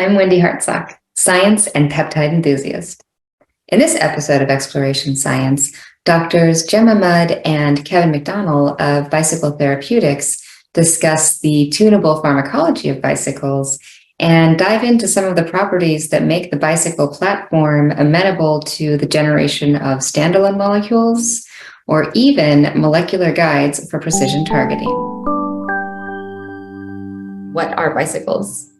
I'm Wendy Hartsock, science and peptide enthusiast. In this episode of Exploration Science, Doctors Gemma and Kevin McDonnell of Bicycle Therapeutics discuss the tunable pharmacology of bicycles and dive into some of the properties that make the bicycle platform amenable to the generation of standalone molecules or even molecular guides for precision targeting. What are bicycles?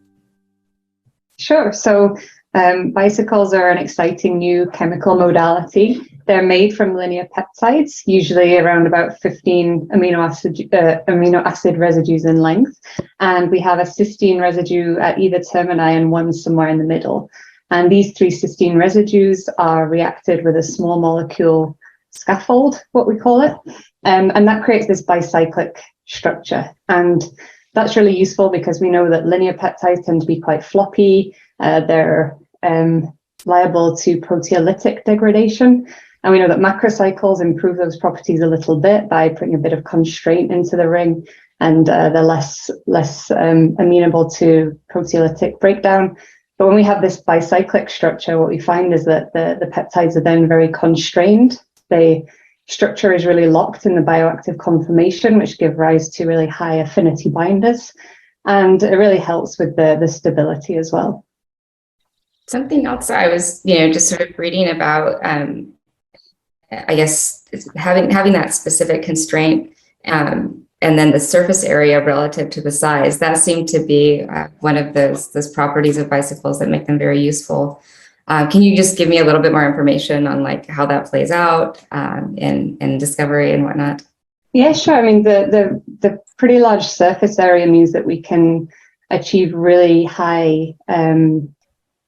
Sure. So bicycles are an exciting new chemical modality. They're made from linear peptides, usually around about 15 amino acid residues in length. And we have a cysteine residue at either termini and one somewhere in the middle. And these three cysteine residues are reacted with a small molecule scaffold, what we call it. And that creates this bicyclic structure. And that's really useful because we know that linear peptides tend to be quite floppy. They're liable to proteolytic degradation. And we know that macrocycles improve those properties a little bit by putting a bit of constraint into the ring, and they're less amenable to proteolytic breakdown. But when we have this bicyclic structure, what we find is that the peptides are then very constrained. The structure is really locked in the bioactive conformation, which give rise to really high affinity binders. And it really helps with the stability as well. Something else I was, just sort of reading about, I guess having that specific constraint and then the surface area relative to the size, that seemed to be one of those properties of bicycles that make them very useful. Can you just give me a little bit more information on like how that plays out in discovery and whatnot? Yeah, sure. I mean, the pretty large surface area means that we can achieve really high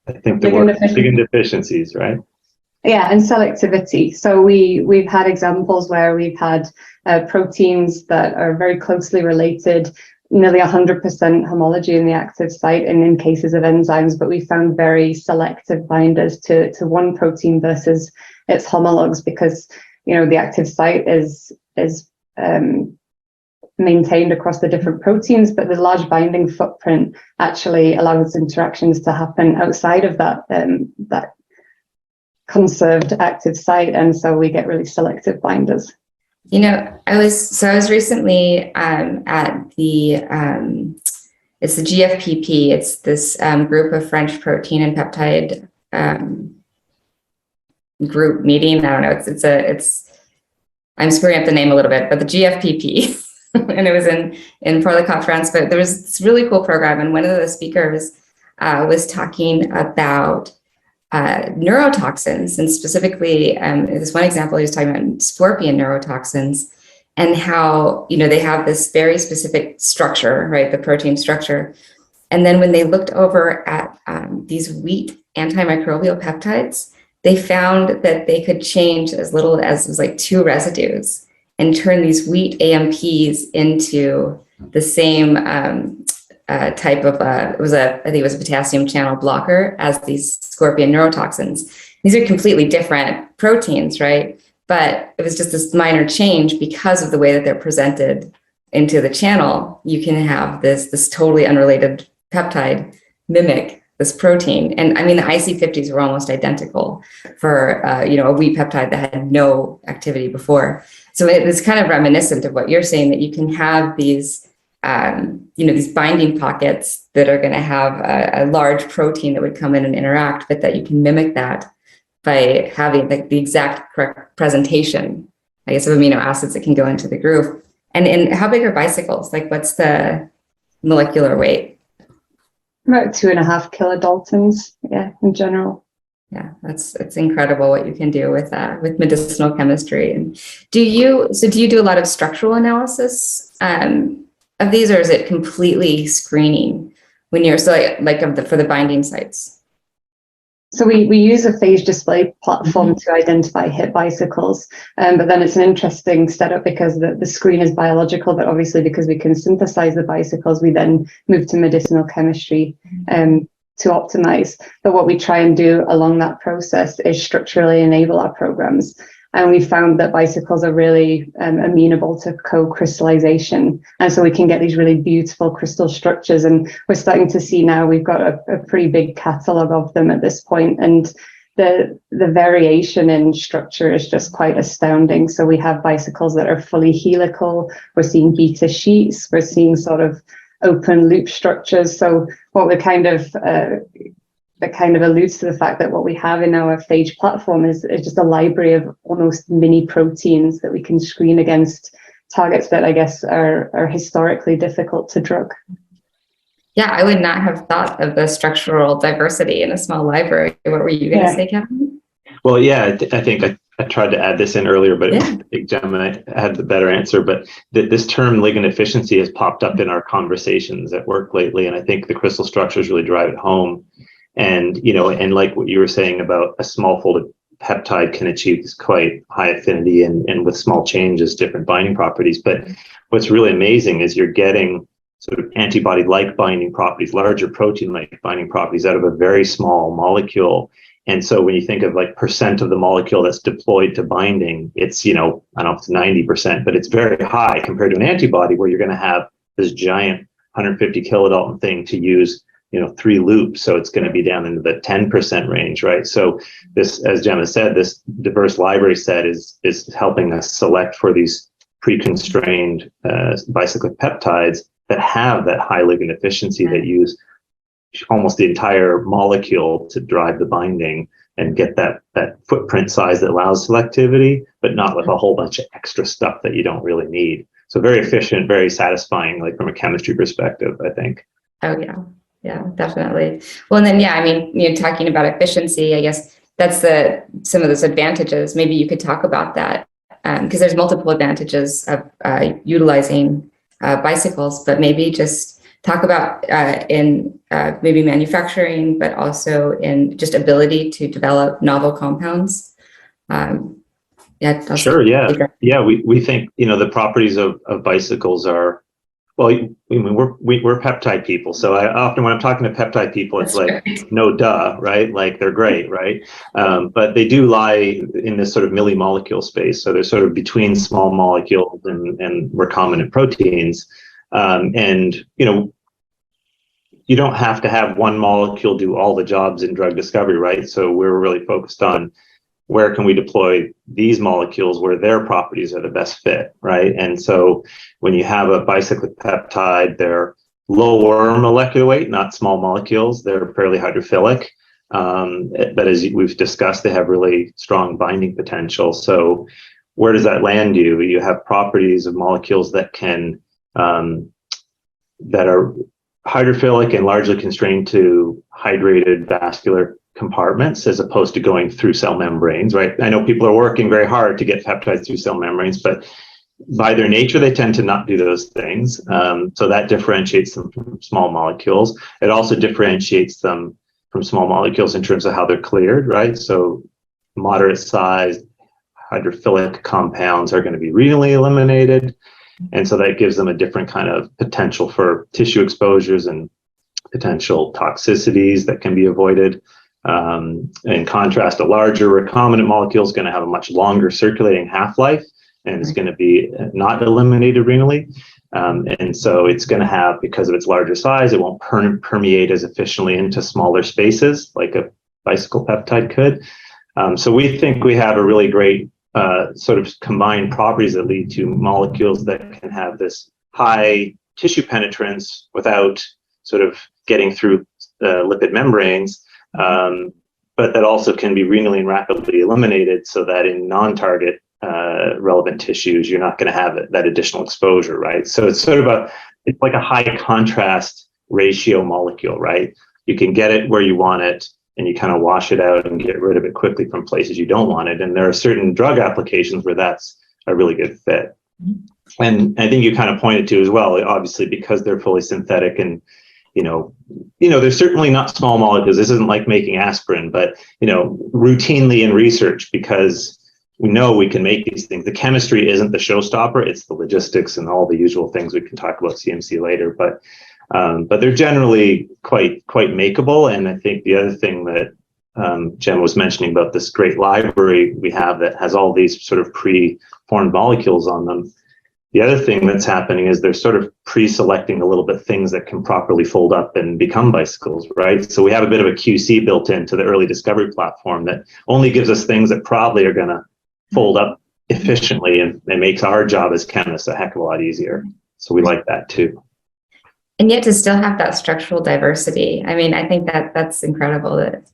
I think the word ligand efficiencies, right? Yeah, and selectivity. So we've had examples where we've had proteins that are very closely related, nearly 100% homology in the active site, and in cases of enzymes, but we found very selective binders to one protein versus its homologs because the active site is maintained across the different proteins, but the large binding footprint actually allows interactions to happen outside of that conserved active site, and so we get really selective binders. I was recently at the it's the GFPP. It's this group of French protein and peptide group meeting. I don't know. I'm screwing up the name a little bit, but the GFPP. And it was in Porlicot, France, but there was this really cool program. And one of the speakers was talking about neurotoxins, and specifically this one example, he was talking about scorpion neurotoxins and how, they have this very specific structure, right? The protein structure. And then when they looked over at these wheat antimicrobial peptides, they found that they could change as little as it was like 2 residues and turn these wheat AMPs into the same type of, I think it was a potassium channel blocker as these scorpion neurotoxins. These are completely different proteins, right? But it was just this minor change because of the way that they're presented into the channel. You can have this totally unrelated peptide mimic this protein. And I mean, the IC50s were almost identical for, a wheat peptide that had no activity before. So it was kind of reminiscent of what you're saying, that you can have these, these binding pockets that are going to have a large protein that would come in and interact, but that you can mimic that by having the exact correct presentation, I guess, of amino acids that can go into the groove. And how big are bicycles? Like, what's the molecular weight? About 2.5 kilodaltons, in general. Yeah, it's incredible what you can do with medicinal chemistry. And do you do a lot of structural analysis of these, or is it completely screening when you're for the binding sites? So we use a phage display platform to identify hit bicycles, but then it's an interesting setup because the screen is biological, but obviously because we can synthesize the bicycles, we then move to medicinal chemistry to optimize. But what we try and do along that process is structurally enable our programs. And we found that bicycles are really amenable to co-crystallization. And so we can get these really beautiful crystal structures. And we're starting to see now we've got a pretty big catalogue of them at this point. And the variation in structure is just quite astounding. So we have bicycles that are fully helical. We're seeing beta sheets. We're seeing sort of open loop structures. So what we're kind of that kind of alludes to the fact that what we have in our phage platform is just a library of almost mini proteins that we can screen against targets that I guess are historically difficult to drug. Yeah, I would not have thought of the structural diversity in a small library. What were you going to say, Kevin? Well, yeah, I think I tried to add this in earlier, but I think Gemma had the better answer. But this term ligand efficiency has popped up in our conversations at work lately, and I think the crystal structures really drive it home. And and like what you were saying about a small folded peptide can achieve this quite high affinity and with small changes, different binding properties. But what's really amazing is you're getting sort of antibody-like binding properties, larger protein-like binding properties out of a very small molecule. And so when you think of like percent of the molecule that's deployed to binding, it's, I don't know if it's 90%, but it's very high compared to an antibody where you're going to have this giant 150 kilodalton thing to use, 3 loops. So it's going to be down into the 10% range, right? So this, as Gemma said, this diverse library set is helping us select for these pre-constrained bicyclic peptides that have that high ligand efficiency that use almost the entire molecule to drive the binding and get that footprint size that allows selectivity, but not with a whole bunch of extra stuff that you don't really need. So very efficient, very satisfying, like from a chemistry perspective, I think. Oh, yeah. Yeah, definitely. Well, and then, talking about efficiency, I guess that's some of those advantages. Maybe you could talk about that because there's multiple advantages of utilizing bicycles, but maybe just talk about in maybe manufacturing, but also in just ability to develop novel compounds. Sure. Yeah. We think, the properties of bicycles are, well, we're peptide people. So I often, when I'm talking to peptide people, it's like, no duh, right? Like they're great, right? But they do lie in this sort of millimolecule space. So they're sort of between small molecules and recombinant proteins. You don't have to have one molecule do all the jobs in drug discovery, right? So we're really focused on where can we deploy these molecules where their properties are the best fit, right? And so when you have a bicyclic peptide, they're lower molecular weight, not small molecules. They're fairly hydrophilic. But as we've discussed, they have really strong binding potential. So where does that land you? You have properties of molecules that can, that are hydrophilic and largely constrained to hydrated vascular compartments as opposed to going through cell membranes, right? I know people are working very hard to get peptides through cell membranes, but by their nature, they tend to not do those things. So that differentiates them from small molecules. It also differentiates them from small molecules in terms of how they're cleared, right? So moderate sized hydrophilic compounds are going to be renally eliminated. And so that gives them a different kind of potential for tissue exposures and potential toxicities that can be avoided. In contrast, a larger recombinant molecule is going to have a much longer circulating half-life and is going to be not eliminated renally. And so it's going to have, because of its larger size, it won't permeate as efficiently into smaller spaces like a bicycle peptide could. So we think we have a really great sort of combined properties that lead to molecules that can have this high tissue penetrance without sort of getting through lipid membranes, but that also can be renally and rapidly eliminated so that in non-target relevant tissues, you're not going to have that additional exposure, right? So it's sort of it's like a high contrast ratio molecule, right? You can get it where you want it, and you kind of wash it out and get rid of it quickly from places you don't want it. And there are certain drug applications where that's a really good fit. And I think you kind of pointed to as well, obviously, because they're fully synthetic and, they're certainly not small molecules. This isn't like making aspirin, but, routinely in research, because we know we can make these things. The chemistry isn't the showstopper. It's the logistics and all the usual things. We can talk about CMC later, but they're generally quite makeable. And I think the other thing that Gemma was mentioning about this great library we have that has all these sort of pre-formed molecules on them. The other thing that's happening is they're sort of pre-selecting a little bit things that can properly fold up and become bicycles, right? So we have a bit of a QC built into the early discovery platform that only gives us things that probably are going to fold up efficiently, and it makes our job as chemists a heck of a lot easier. So we like that too. And yet to still have that structural diversity. I mean, I think that that's incredible that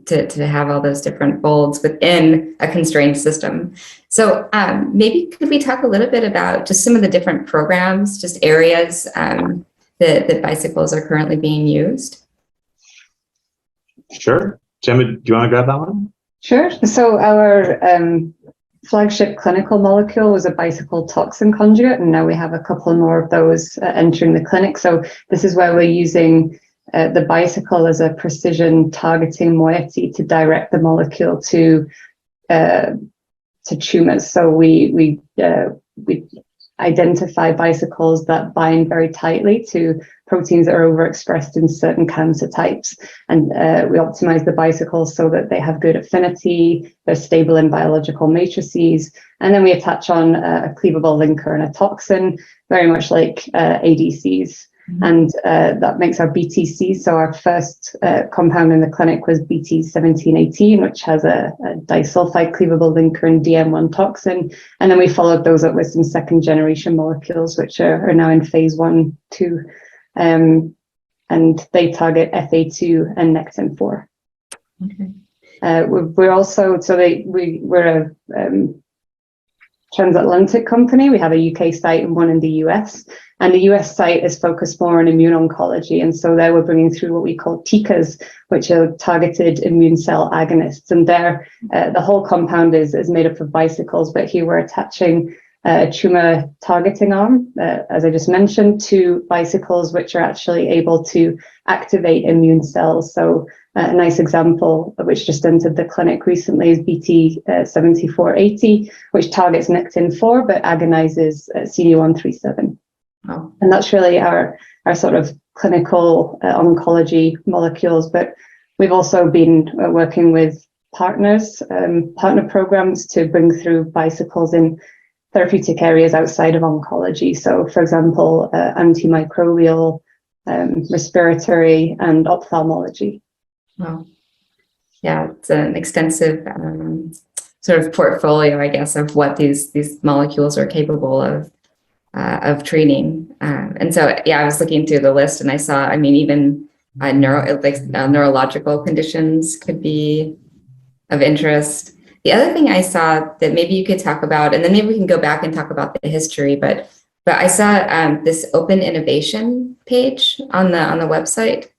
to have all those different folds within a constrained system. So maybe could we talk a little bit about just some of the different programs, just areas that bicycles are currently being used? Sure. Gemma, do you want to grab that one? Sure. So our flagship clinical molecule was a bicycle toxin conjugate, and now we have a couple more of those entering the clinic. So this is where we're using the bicycle as a precision targeting moiety to direct the molecule to tumors. So we identify bicycles that bind very tightly to proteins that are overexpressed in certain cancer types. And we optimize the bicycles so that they have good affinity, they're stable in biological matrices, and then we attach on a cleavable linker and a toxin, very much like ADCs. And that makes our BTC. So our first compound in the clinic was BT1718, which has a disulfide cleavable linker and DM1 toxin. And then we followed those up with some second generation molecules, which are now in phase 1-2. And they target FA2 and Nectin-4. Okay. We're also, we're a transatlantic company. We have a UK site and one in the US. And the US site is focused more on immuno-oncology. And so there we're bringing through what we call TICAs, which are targeted immune cell agonists. And there, the whole compound is made up of bicycles, but here we're attaching a tumor targeting arm, as I just mentioned, to bicycles, which are actually able to activate immune cells. So a nice example, which just entered the clinic recently, is BT7480, which targets Nectin-4, but agonizes CD137. Oh. And that's really our sort of clinical oncology molecules. But we've also been working with partners, partner programs to bring through bicycles in therapeutic areas outside of oncology. So, for example, antimicrobial, respiratory, and ophthalmology. Wow. Yeah, it's an extensive sort of portfolio, I guess, of what these molecules are capable of treating. And so, yeah, I was looking through the list and I saw, I mean, even neurological conditions could be of interest. The other thing I saw that maybe you could talk about, and then maybe we can go back and talk about the history, but I saw this open innovation page on the website.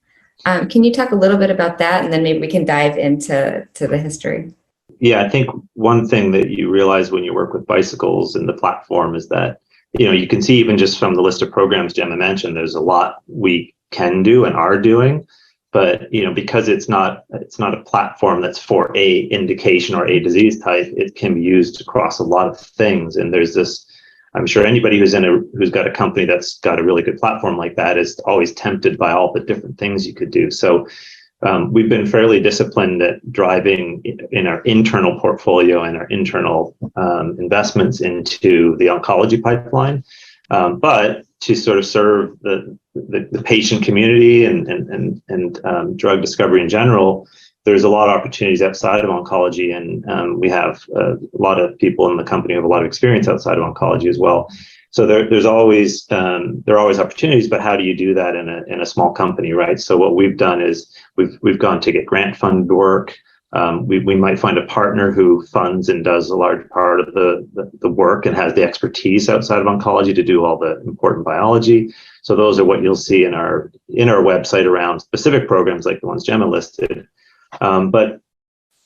Can you talk a little bit about that, and then maybe we can dive into the history? Yeah, I think one thing that you realize when you work with bicycles in the platform is that, you know, you can see even just from the list of programs Gemma mentioned, there's a lot we can do and are doing. But, you know, because it's not a platform that's for a indication or a disease type, it can be used across a lot of things. And there's this, I'm sure anybody who's got a company that's got a really good platform like that is always tempted by all the different things you could do. So we've been fairly disciplined at driving in our internal portfolio and our internal investments into the oncology pipeline. But to sort of serve the patient community and drug discovery in general, there's a lot of opportunities outside of oncology, and we have a lot of people in the company who have a lot of experience outside of oncology as well. So there are always opportunities, but how do you do that in a small company, right? So what we've done is we've gone to get grant funded work. We might find a partner who funds and does a large part of the work and has the expertise outside of oncology to do all the important biology. So those are what you'll see in our website around specific programs like the ones Gemma listed. But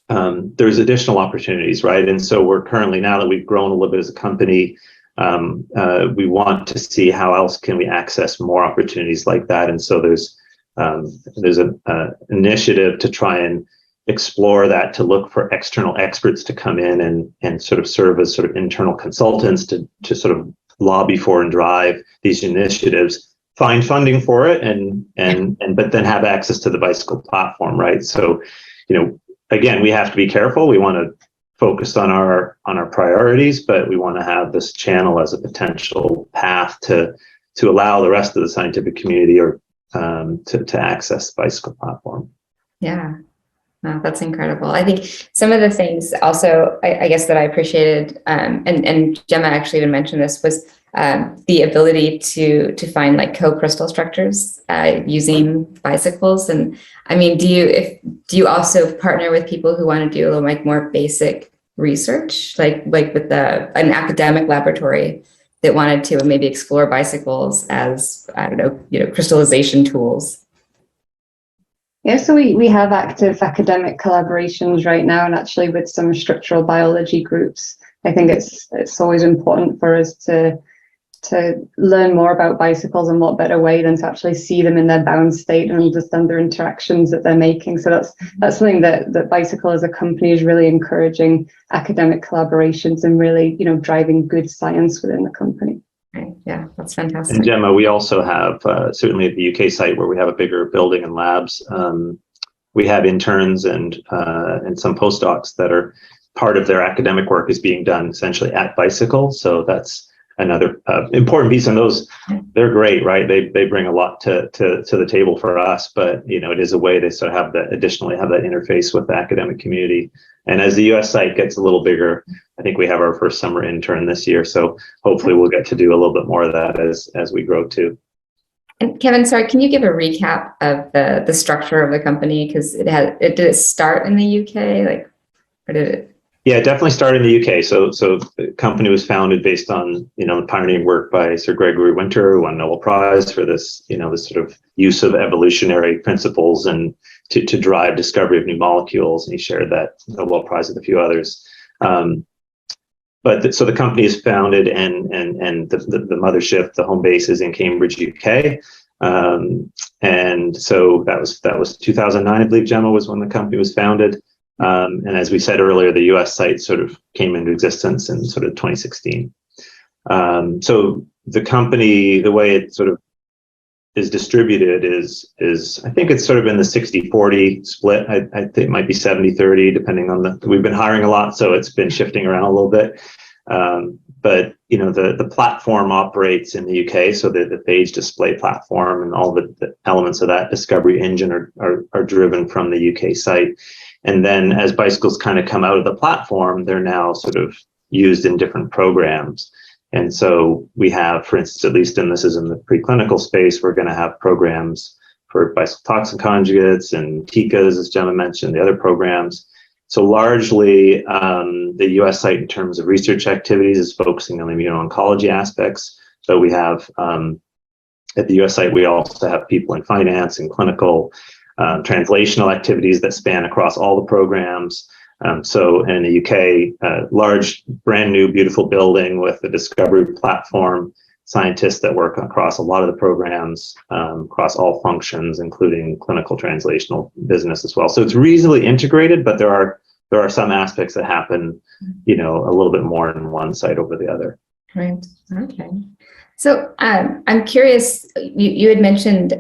there's additional opportunities, right? And so we're currently, now that we've grown a little bit as a company, we want to see how else can we access more opportunities like that. And so there's an initiative to try and explore that, to look for external experts to come in and sort of serve as sort of internal consultants to sort of lobby for and drive these initiatives, find funding for it, and but then have access to the Bicycle platform, right? So, you know, again, we have to be careful. We want to focus on our priorities, but we want to have this channel as a potential path to allow the rest of the scientific community or to access the Bicycle platform. Yeah. Wow, that's incredible. I think some of the things also, I guess, that I appreciated, and Gemma actually even mentioned this, was the ability to find like co-crystal structures using bicycles. And I mean, do you also partner with people who want to do a little like more basic research, like with an academic laboratory that wanted to maybe explore bicycles as, I don't know, crystallization tools? Yeah, so we have active academic collaborations right now, and actually with some structural biology groups. I think it's always important for us to learn more about bicycles, and what better way than to actually see them in their bound state and understand their interactions that they're making. So that's something that Bicycle as a company is really encouraging academic collaborations and really, driving good science within the company. Right. Yeah, that's fantastic. And Gemma, we also have, certainly at the UK site where we have a bigger building and labs, we have interns and some postdocs that are part of their academic work is being done essentially at Bicycle. So that's another important piece. And those, they're great, right? They bring a lot to the table for us, but it is a way to sort of have that interface with the academic community. And as the US site gets a little bigger, I think we have our first summer intern this year. So hopefully we'll get to do a little bit more of that as we grow too. And Kevin, sorry, can you give a recap of the structure of the company? Because did it start in the UK? Like, or did it? Yeah, it definitely started in the UK. So the company was founded based on, the pioneering work by Sir Gregory Winter, who won a Nobel Prize for this, this sort of use of evolutionary principles and to drive discovery of new molecules. And he shared that Nobel Prize with a few others. So the company is founded and the mothership, the home base is in Cambridge, UK. And so that was 2009, I believe, Gemma, was when the company was founded. And as we said earlier, the US site sort of came into existence in sort of 2016. So the company, the way it sort of is distributed is I think it's sort of in the 60-40 split. I think it might be 70-30, depending on we've been hiring a lot, so it's been shifting around a little bit. But the platform operates in the UK, so the phage display platform and all the elements of that discovery engine are driven from the UK site. And then as bicycles kind of come out of the platform, they're now sort of used in different programs. And so we have, for instance, at least this is in the preclinical space, we're going to have programs for bicycle toxin conjugates and TICAs, as Gemma mentioned, the other programs. So largely the US site in terms of research activities is focusing on the immuno-oncology aspects. So we have, at the US site, we also have people in finance and clinical translational activities that span across all the programs. So in the UK, large, brand new, beautiful building with a discovery platform, scientists that work across a lot of the programs, across all functions, including clinical translational business as well. So it's reasonably integrated, but there are some aspects that happen, a little bit more in one site over the other. Right. Okay. So I'm curious, you had mentioned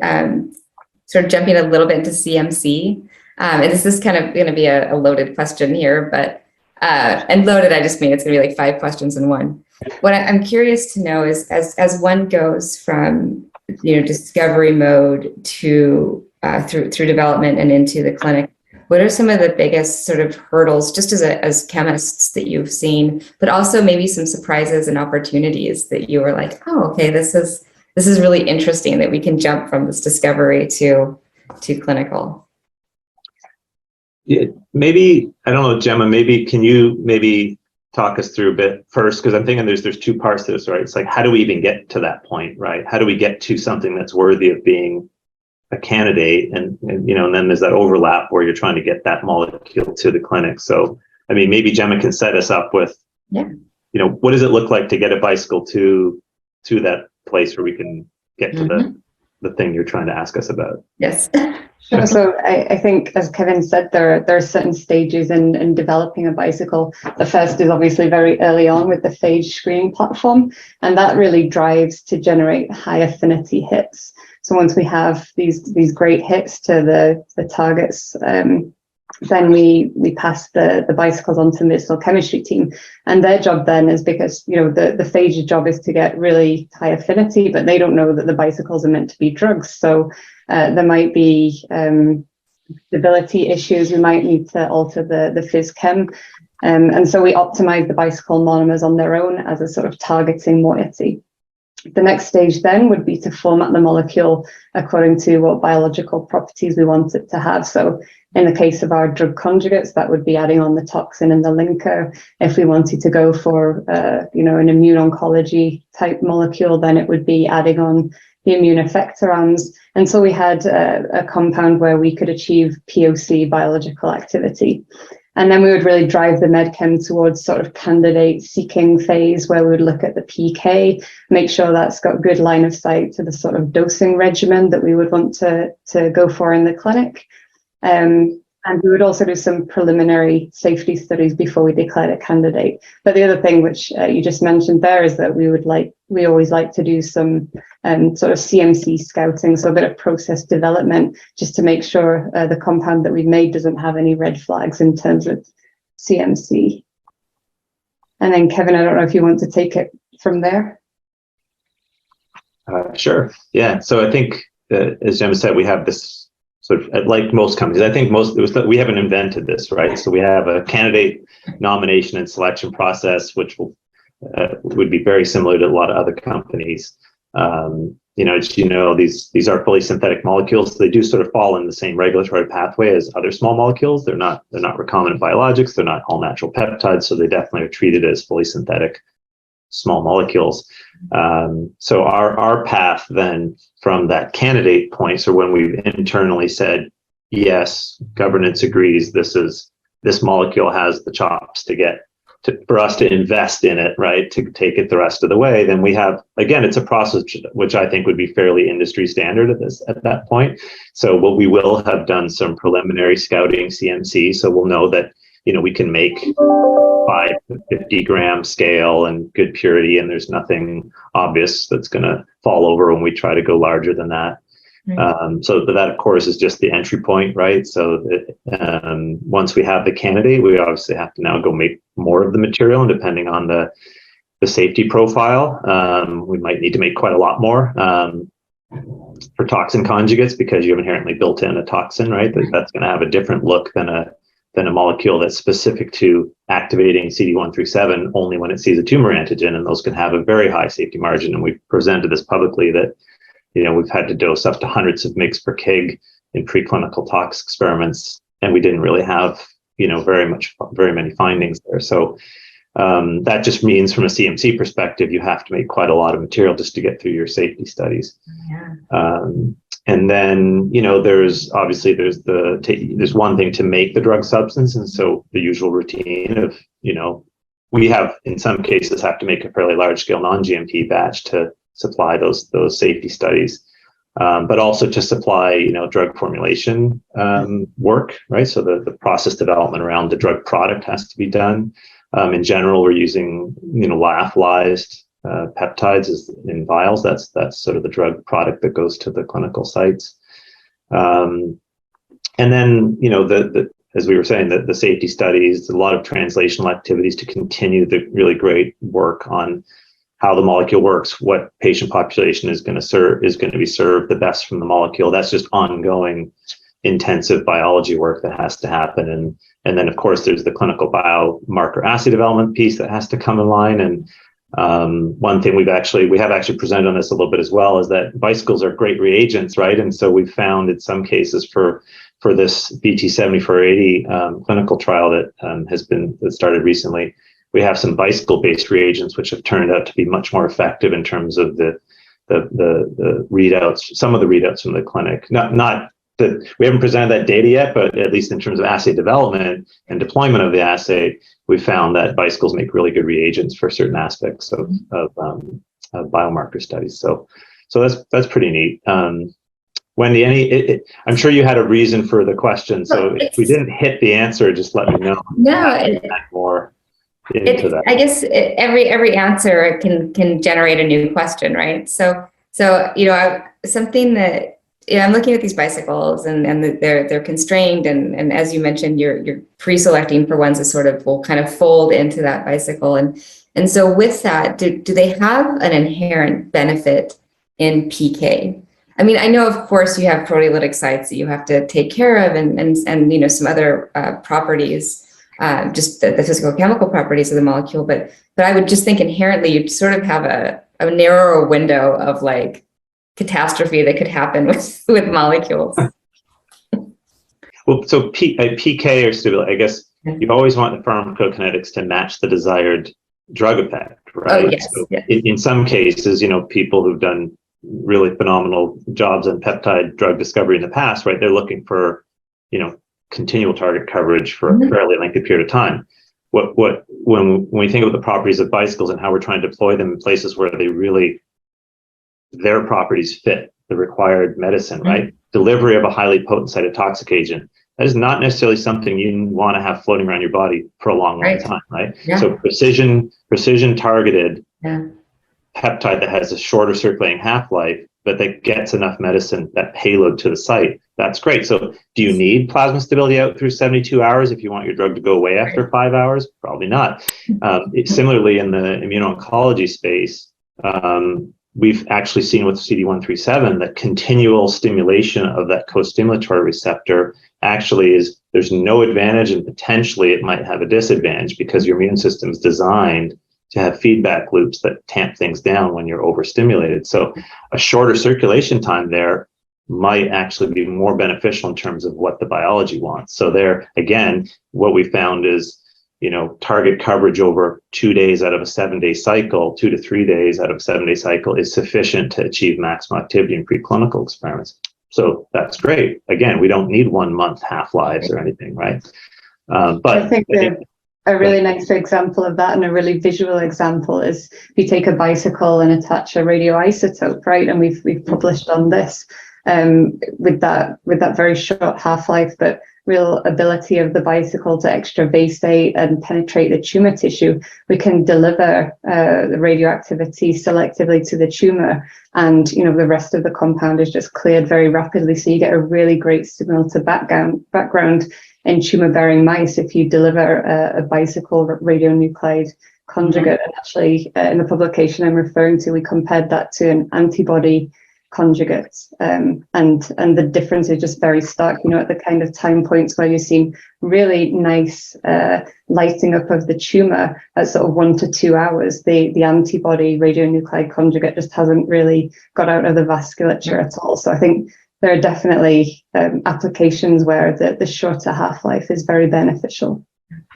sort of jumping a little bit into CMC. And this is kind of going to be a loaded question here, but and loaded, I just mean it's going to be like 5 questions in one. What I'm curious to know is, as one goes from discovery mode to through development and into the clinic, what are some of the biggest sort of hurdles, just as chemists, that you've seen, but also maybe some surprises and opportunities that you were like, oh, okay, this is really interesting that we can jump from this discovery to clinical. Yeah, maybe, I don't know, Gemma, can you talk us through a bit first? Because I'm thinking there's 2 parts to this, right? It's like, how do we even get to that point, right? How do we get to something that's worthy of being a candidate? And then there's that overlap where you're trying to get that molecule to the clinic. So, I mean, maybe Gemma can set us up with, what does it look like to get a bicycle to that place where we can get to the thing you're trying to ask us about? Yes. Sure. So I think, as Kevin said, there are certain stages in developing a bicycle. The first is obviously very early on with the phage screening platform, and that really drives to generate high affinity hits. So once we have these great hits to the targets then we pass the bicycles onto the medicinal chemistry team, and their job then is, because the phage's job is to get really high affinity, but they don't know that the bicycles are meant to be drugs. So there might be stability issues. We might need to alter the phys chem, and so we optimize the bicycle monomers on their own as a sort of targeting moiety. The next stage then would be to format the molecule according to what biological properties we want it to have. So in the case of our drug conjugates, that would be adding on the toxin and the linker. If we wanted to go for an immuno-oncology type molecule, then it would be adding on the immune effector arms. And so we had a compound where we could achieve POC, biological activity. And then we would really drive the medchem towards sort of candidate seeking phase, where we would look at the PK, make sure that's got good line of sight to the sort of dosing regimen that we would want to go for in the clinic. And we would also do some preliminary safety studies before we declared a candidate. But the other thing which you just mentioned there is that we always like to do some sort of CMC scouting, so a bit of process development, just to make sure the compound that we've made doesn't have any red flags in terms of CMC. And then Kevin, I don't know if you want to take it from there. Sure. Yeah. So I think, as Gemma said, we have this sort of, like most companies, I think we haven't invented this, right? So we have a candidate nomination and selection process, which would be very similar to a lot of other companies. As you know, these are fully synthetic molecules. So they do sort of fall in the same regulatory pathway as other small molecules. They're not recombinant biologics. They're not all natural peptides. So they definitely are treated as fully synthetic small molecules. So our path then from that candidate point, so when we've internally said, yes, governance agrees, this molecule has the chops for us to invest in it, right, to take it the rest of the way, then we have, again, it's a process which I think would be fairly industry standard at that point. So we will have done some preliminary scouting CMC, so we'll know that we can make 5 to 50 gram scale and good purity, and there's nothing obvious that's going to fall over when we try to go larger than that. Right. So that, of course, is just the entry point, right? So once we have the candidate, we obviously have to now go make more of the material, and depending on the safety profile, we might need to make quite a lot more for toxin conjugates, because you have inherently built in a toxin, right? That's going to have a different look than a molecule that's specific to activating CD137 only when it sees a tumor antigen, and those can have a very high safety margin. And we've presented this publicly that, we've had to dose up to hundreds of mg per kg in preclinical tox experiments, and we didn't really have, very many findings there. So that just means from a CMC perspective, you have to make quite a lot of material just to get through your safety studies. Yeah. And then, there's one thing to make the drug substance. And so the usual routine of, we have, in some cases, have to make a fairly large scale non-GMP batch to supply those safety studies, but also to supply, drug formulation work, right? So the process development around the drug product has to be done. In general, we're using, lyophilized peptides in vials. That's sort of the drug product that goes to the clinical sites. And then, as we were saying, the safety studies, a lot of translational activities to continue the really great work on how the molecule works, what patient population is going to be served the best from the molecule. That's just ongoing intensive biology work that has to happen. And then, of course, there's the clinical biomarker assay development piece that has to come in line. And one thing we have actually presented on this a little bit as well, is that bicycles are great reagents, right? And so we've found in some cases for this BT7480 clinical trial that started recently, we have some bicycle-based reagents which have turned out to be much more effective in terms of the readouts, some of the readouts from the clinic. Not that we haven't presented that data yet, but at least in terms of assay development and deployment of the assay, we found that bicycles make really good reagents for certain aspects of biomarker studies. So that's pretty neat. Wendy, I'm sure you had a reason for the question. So if we didn't hit the answer, just let me know. No, more into that. I guess every answer can generate a new question, right? So something that I'm looking at these bicycles, and they're constrained, and as you mentioned, you're pre-selecting for ones that sort of will kind of fold into that bicycle, and so with that, do they have an inherent benefit in PK? I mean, I know, of course, you have proteolytic sites that you have to take care of, and some other properties, just the physical chemical properties of the molecule. But I would just think inherently you'd sort of have a narrower window of like catastrophe that could happen with molecules. Well, so PK or stability, I guess you always want the pharmacokinetics to match the desired drug effect, right? Oh, yes. So in some cases, people who've done really phenomenal jobs on peptide drug discovery in the past, right? They're looking for, continual target coverage for a fairly lengthy period of time. When we think about the properties of bicycles and how we're trying to deploy them in places where their properties fit the required medicine, right? Delivery of a highly potent cytotoxic agent, that is not necessarily something you want to have floating around your body for a long time, right? Yeah. So precision targeted peptide that has a shorter circulating half-life, but that gets enough medicine, that payload to the site, that's great. So do you need plasma stability out through 72 hours if you want your drug to go away after 5 hours? Probably not. Similarly, in the immuno-oncology space, we've actually seen with CD137 that continual stimulation of that co-stimulatory receptor actually there's no advantage, and potentially it might have a disadvantage because your immune system is designed to have feedback loops that tamp things down when you're overstimulated. So a shorter circulation time there might actually be more beneficial in terms of what the biology wants. So there, again, what we found is, target coverage over 2 days out of a 7-day cycle, 2 to 3 days out of a 7-day cycle is sufficient to achieve maximal activity in preclinical experiments. So that's great. Again, we don't need 1 month half-lives or anything, right? But I think a really nice example of that, and a really visual example, is if you take a bicycle and attach a radioisotope, right? And we've published on this with that very short half-life, but real ability of the bicycle to extravasate and penetrate the tumor tissue. We can deliver the radioactivity selectively to the tumor, and the rest of the compound is just cleared very rapidly. So you get a really great signal to background in tumor-bearing mice if you deliver a bicycle radionuclide conjugate. And actually, in the publication I'm referring to, we compared that to an antibody conjugate, and the difference is just very stark. At the kind of time points where you're seeing really nice lighting up of the tumor at sort of 1 to 2 hours, the antibody radionuclide conjugate just hasn't really got out of the vasculature at all. So I think there are definitely applications where the shorter half-life is very beneficial.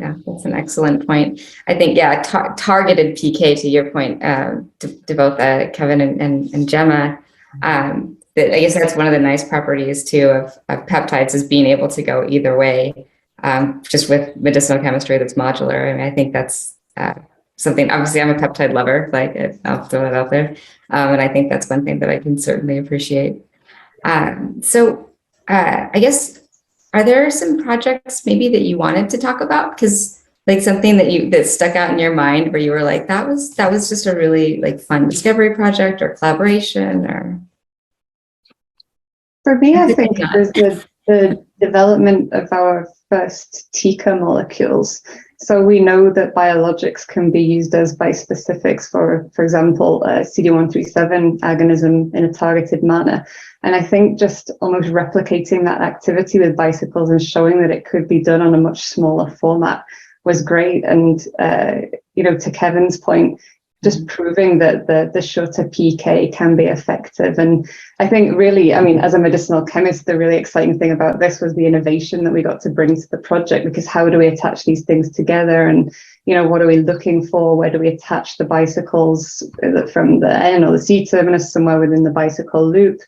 Yeah, that's an excellent point. I think, targeted PK, to your point, to both Kevin and Gemma, I guess that's one of the nice properties too of peptides, is being able to go either way, just with medicinal chemistry that's modular. I mean, I think that's something. Obviously, I'm a peptide lover, I'll throw that out there, and I think that's one thing that I can certainly appreciate. So I guess, are there some projects maybe that you wanted to talk about? Because something that stuck out in your mind where you were like, that was just a really fun discovery project or collaboration, or? For me, I think it was the development of our first TICA molecules. So we know that biologics can be used as bispecifics for example, CD137 agonism in a targeted manner. And I think just almost replicating that activity with bicycles and showing that it could be done on a much smaller format was great. And, to Kevin's point, just proving that the shorter PK can be effective. And I think really, as a medicinal chemist, the really exciting thing about this was the innovation that we got to bring to the project, because how do we attach these things together? And, what are we looking for? Where do we attach the bicycles? Is it from the N or the C terminus, somewhere within the bicycle loop?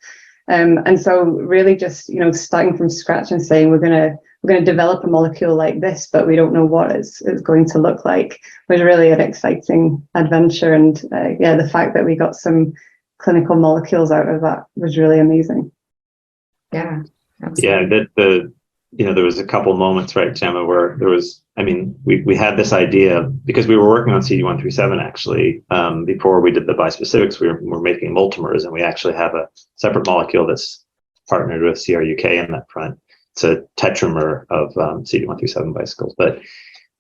And so really just, starting from scratch and saying, we're going to develop a molecule like this, but we don't know what it's going to look like, was really an exciting adventure. And the fact that we got some clinical molecules out of that was really amazing. Yeah, absolutely. Yeah, there was a couple moments, right, Gemma, where there was, we had this idea because we were working on CD137 actually. Before we did the bispecifics, we were making multimers, and we actually have a separate molecule that's partnered with CRUK on that front. It's a tetramer of CD137 bicycles, but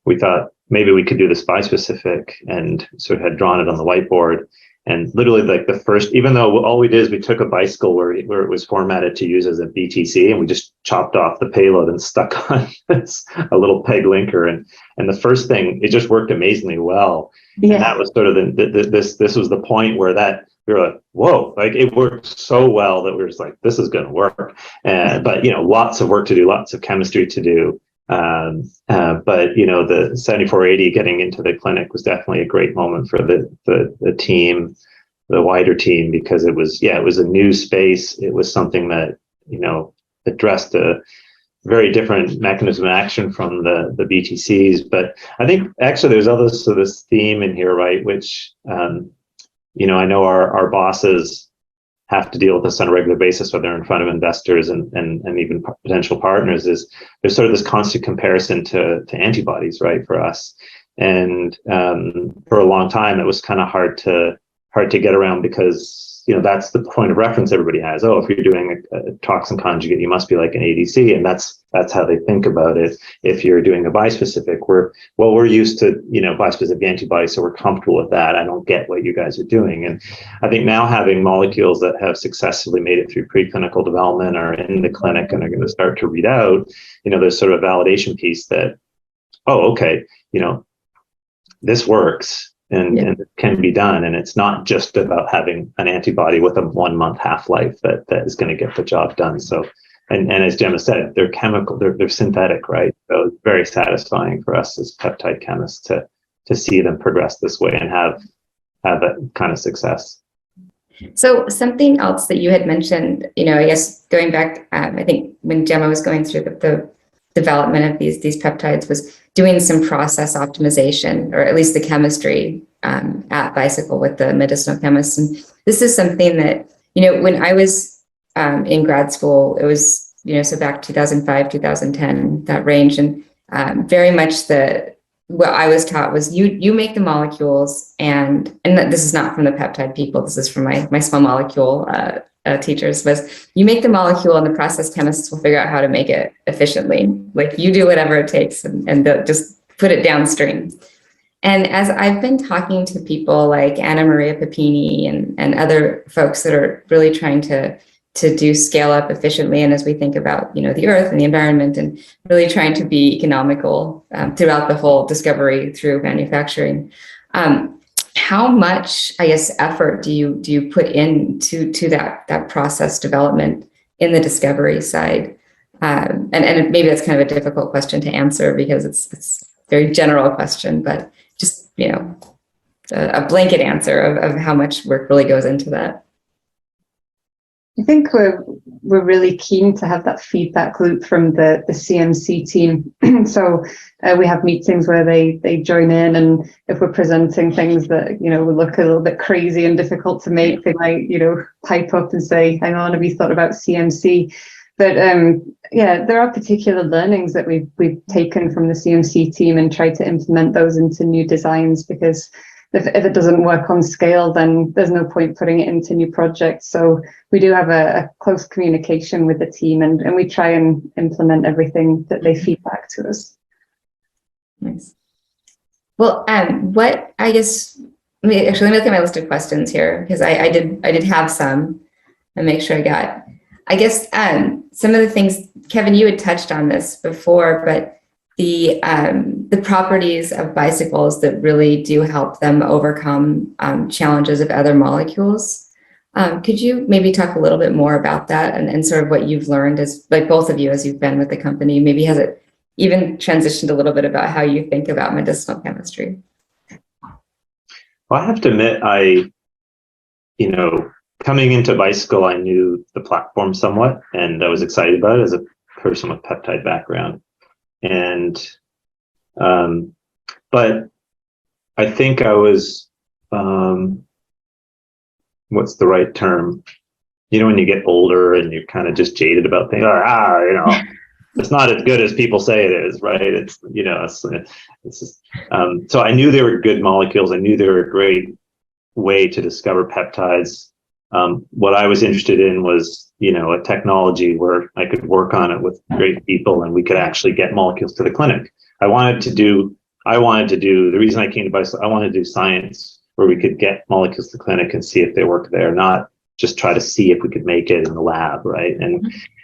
we thought maybe we could do this bispecific, and sort of had drawn it on the whiteboard. And literally, like the first, even though all we did is we took a bicycle where it was formatted to use as a BTC, and we just chopped off the payload and stuck on a little peg linker. And the first thing, it just worked amazingly well. Yeah. And that was sort of this was the point where we were like, whoa, like it worked so well that we were just like, this is going to work. But, lots of work to do, lots of chemistry to do. But, the 7480 getting into the clinic was definitely a great moment for the team, the wider team, because it was a new space. It was something that, addressed a very different mechanism of action from the BTCs. But I think actually there's also this theme in here, right, which, I know our bosses have to deal with this on a regular basis when they're in front of investors and even potential partners. Is there's sort of this constant comparison to antibodies, right, for us. And for a long time, it was kind of hard to get around, because that's the point of reference everybody has. Oh, if you're doing a toxin conjugate, you must be like an ADC, and that's how they think about it. If you're doing a bispecific, we're used to bispecific antibodies, so we're comfortable with that. I don't get what you guys are doing. And I think now having molecules that have successfully made it through preclinical development or in the clinic and are going to start to read out, there's sort of a validation piece that, oh, okay, this works. And it can be done, and it's not just about having an antibody with a 1 month half-life that is going to get the job done. So, and as Gemma said, they're chemical, they're synthetic, right? So it's very satisfying for us as peptide chemists to see them progress this way and have that kind of success. So something else that you had mentioned, I guess going back, I think when Gemma was going through the development of these peptides, was doing some process optimization, or at least the chemistry at Bicycle with the medicinal chemists. And this is something that, when I was in grad school, it was, so back 2005, 2010, that range. And very much what I was taught was you make the molecules, and this is not from the peptide people, this is from my small molecule teachers, was you make the molecule and the process chemists will figure out how to make it efficiently. Like you do whatever it takes and they'll just put it downstream. And as I've been talking to people like Anna Maria Papini and other folks that are really trying to do scale up efficiently, and as we think about the earth and the environment, and really trying to be economical throughout the whole discovery through manufacturing, how much, I guess, effort do you put into that process development in the discovery side? And maybe that's kind of a difficult question to answer, because it's a very general question, but just a blanket answer of how much work really goes into that. I think we're really keen to have that feedback loop from the CMC team. So we have meetings where they join in, and if we're presenting things that will look a little bit crazy and difficult to make, they might pipe up and say, "Hang on, have you thought about CMC?" But there are particular learnings that we've taken from the CMC team and tried to implement those into new designs, because if it doesn't work on scale, then there's no point putting it into new projects. So we do have a close communication with the team, and we try and implement everything that they feed back to us. Nice. What I guess, let me look at my list of questions here, because I did have some, and make sure I got, I guess, some of the things, Kevin, you had touched on this before, but the properties of bicycles that really do help them overcome challenges of other molecules. Could you maybe talk a little bit more about that, and sort of what you've learned as, like, both of you as you've been with the company? Maybe has it even transitioned a little bit about how you think about medicinal chemistry? Well, I have to admit, coming into Bicycle, I knew the platform somewhat, and I was excited about it as a person with peptide background. And, but I think I was, what's the right term? When you get older and you're kind of just jaded about things, it's not as good as people say it is, right? It's just, so I knew they were good molecules. I knew they were a great way to discover peptides. What I was interested in was, a technology where I could work on it with great people and we could actually get molecules to the clinic. I wanted to do, the reason I came to Bicyclic, I wanted to do science where we could get molecules to the clinic and see if they work there, not just try to see if we could make it in the lab, right?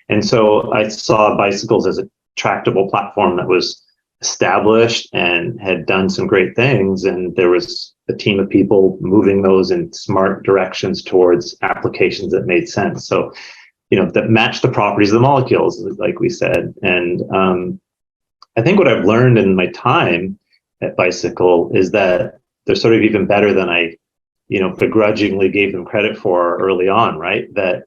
And so I saw bicycles as a tractable platform that was established and had done some great things, and there was a team of people moving those in smart directions towards applications that made sense. So, that matched the properties of the molecules, like we said. And I think what I've learned in my time at Bicycle is that they're sort of even better than I, begrudgingly gave them credit for early on, right? That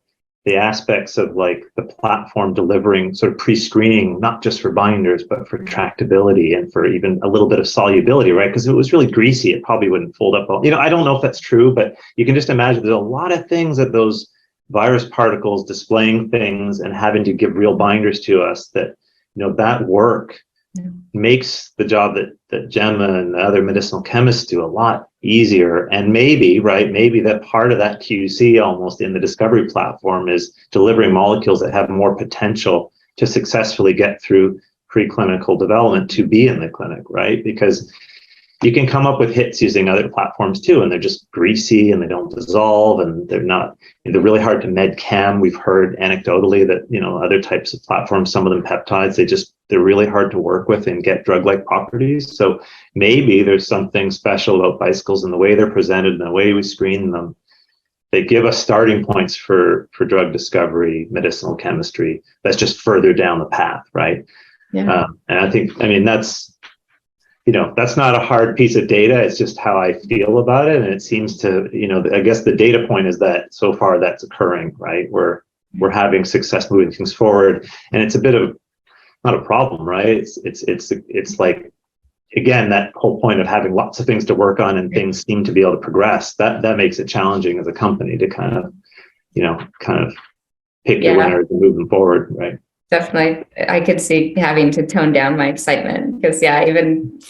the aspects of like the platform delivering sort of pre-screening, not just for binders, but for tractability and for even a little bit of solubility, right? Because if it was really greasy, it probably wouldn't fold up well. I don't know if that's true, but you can just imagine there's a lot of things that those virus particles displaying things and having to give real binders to us that, that work makes the job that Gemma and the other medicinal chemists do a lot easier. And maybe that part of that QC almost in the discovery platform is delivering molecules that have more potential to successfully get through preclinical development to be in the clinic, right? Because you can come up with hits using other platforms too, and they're just greasy and they don't dissolve and they're really hard to med chem. We've heard anecdotally that, other types of platforms, some of them peptides, they're really hard to work with and get drug-like properties. So maybe there's something special about bicycles and the way they're presented and the way we screen them. They give us starting points for drug discovery, medicinal chemistry. That's just further down the path, right? Yeah. And I think, that's not a hard piece of data. It's just how I feel about it. And it seems to, I guess the data point is that so far that's occurring, right? We're having success moving things forward. And it's a bit of, not a problem, right? It's like, again, that whole point of having lots of things to work on and things seem to be able to progress, that makes it challenging as a company to kind of pick your winners and move them forward, right? Definitely. I could see having to tone down my excitement because, even,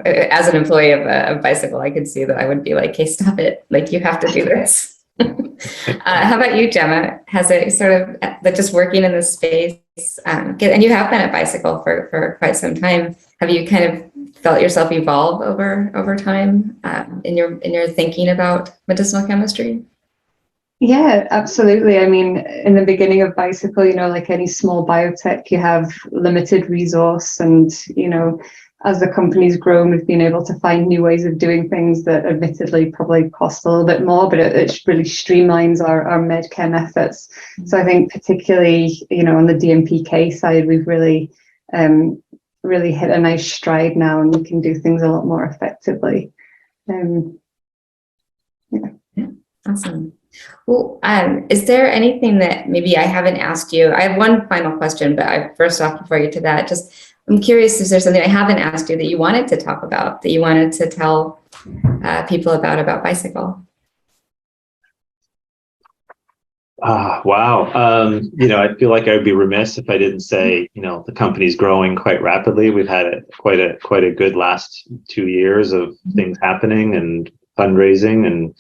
as an employee of a Bicycle, I could see that I would be like, hey, stop it. Like, you have to do this. How about you, Gemma? Has it sort of just working in this space, and you have been at Bicycle for quite some time. Have you kind of felt yourself evolve over time in your thinking about medicinal chemistry? Yeah, absolutely. I mean, in the beginning of Bicycle, like any small biotech, you have limited resource. And, as the company's grown, we've been able to find new ways of doing things that admittedly probably cost a little bit more, but it really streamlines our med chem efforts. So I think particularly, on the DMPK side, we've really hit a nice stride now and we can do things a lot more effectively. Awesome. Well, is there anything that maybe I haven't asked you? I have one final question, but first off, before I get to that, I'm curious if there's something I haven't asked you that you wanted to talk about, that you wanted to tell people about Bicycle. Wow. I feel like I would be remiss if I didn't say, the company's growing quite rapidly. We've had quite a good last 2 years of things happening and fundraising, and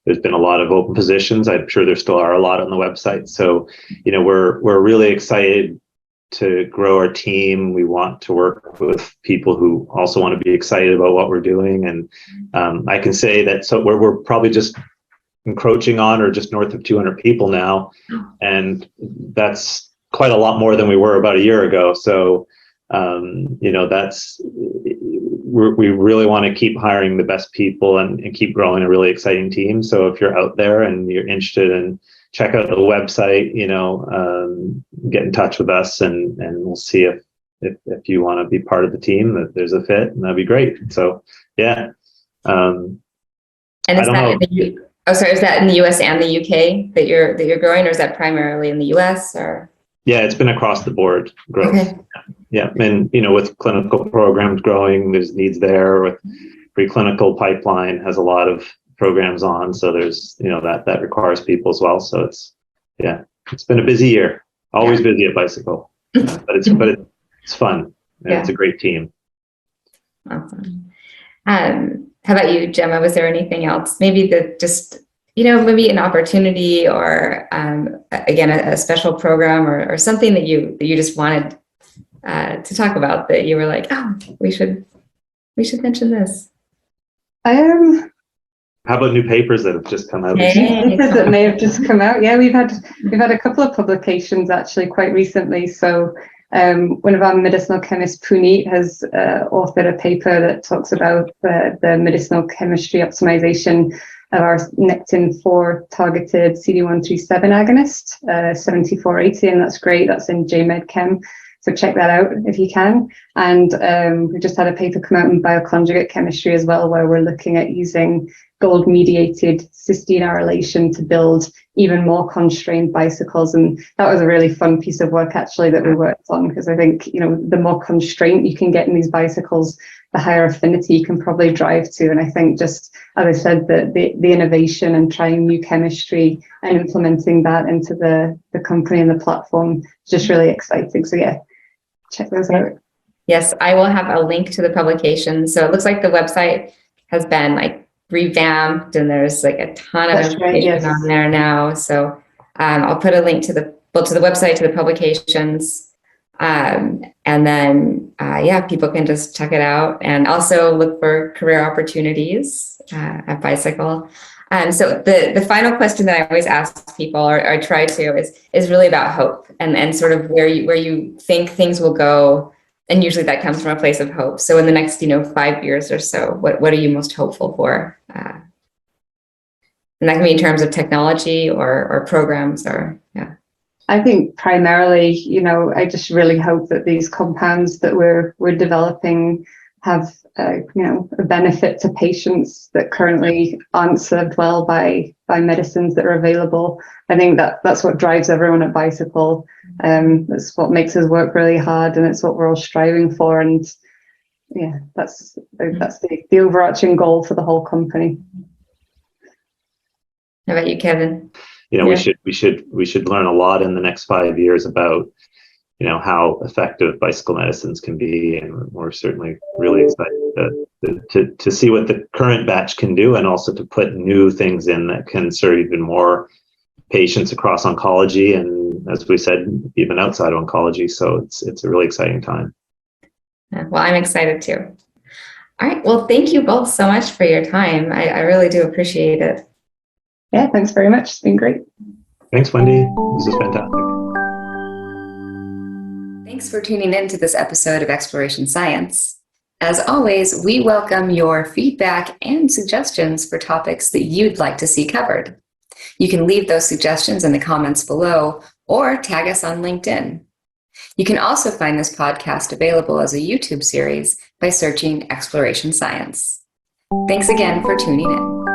there's been a lot of open positions. I'm sure there still are a lot on the website. So, we're really excited to grow our team. We want to work with people who also want to be excited about what we're doing. And I can say that we're probably just encroaching on or just north of 200 people now. And that's quite a lot more than we were about a year ago. So, we really want to keep hiring the best people and keep growing a really exciting team. So if you're out there and you're interested in check out the website, get in touch with us and we'll see if you want to be part of the team, that there's a fit, and that'd be great. So, yeah. And is that in the US and the UK that you're growing, or is that primarily in the US or? Yeah, it's been across the board growth. Okay. Yeah, and with clinical programs growing, there's needs there. With preclinical pipeline has a lot of programs on, so there's that requires people as well. So it's been a busy year. Always busy at Bicycle, but it's fun. And it's a great team. Awesome. How about you, Gemma? Was there anything else? Maybe that just maybe an opportunity or again a special program or something that you just wanted to talk about, that you were like, oh, we should mention this? How about new papers that have just come out? Papers that may have just come out. Yeah, we've had a couple of publications actually quite recently. So one of our medicinal chemists, Puneet, has authored a paper that talks about the medicinal chemistry optimization of our Nectin-4 targeted CD137 agonist, 7480, and that's great. That's in JMed Chem. So check that out if you can. And we just had a paper come out in bioconjugate chemistry as well, where we're looking at using Gold-Mediated cysteine arylation to build even more constrained bicycles. And that was a really fun piece of work actually that we worked on, because I think, the more constraint you can get in these bicycles, the higher affinity you can probably drive to. And I think, just as I said, the innovation and trying new chemistry and implementing that into the company and the platform is just really exciting. So yeah, check those out. Yes, I will have a link to the publication. So it looks like the website has been revamped, and there's a ton of information on there now. So I'll put a link to the website, to the publications, and then people can just check it out, and also look for career opportunities at Bicycle. So the final question that I always ask people, or I try to, is really about hope and sort of where you think things will go. And usually that comes from a place of hope. So in the next, 5 years or so, what are you most hopeful for? And that can be in terms of technology or programs I think primarily, I just really hope that these compounds that we're developing have, a benefit to patients that currently aren't served well by medicines that are available. I think that's what drives everyone at Bicycle. That's what makes us work really hard, and it's what we're all striving for. And yeah, that's the overarching goal for the whole company. How about you, Kevin? We should learn a lot in the next 5 years about how effective bicycle medicines can be, and we're certainly really excited to see what the current batch can do, and also to put new things in that can serve even more patients across oncology, and as we said, even outside of oncology. So it's a really exciting time. Well, I'm excited too. All right. Well, thank you both so much for your time. I really do appreciate it. Yeah, thanks very much. It's been great. Thanks, Wendy. This is fantastic. Thanks for tuning in to this episode of Exploration Science. As always, we welcome your feedback and suggestions for topics that you'd like to see covered. You can leave those suggestions in the comments below or tag us on LinkedIn. You can also find this podcast available as a YouTube series by searching Exploration Science. Thanks again for tuning in.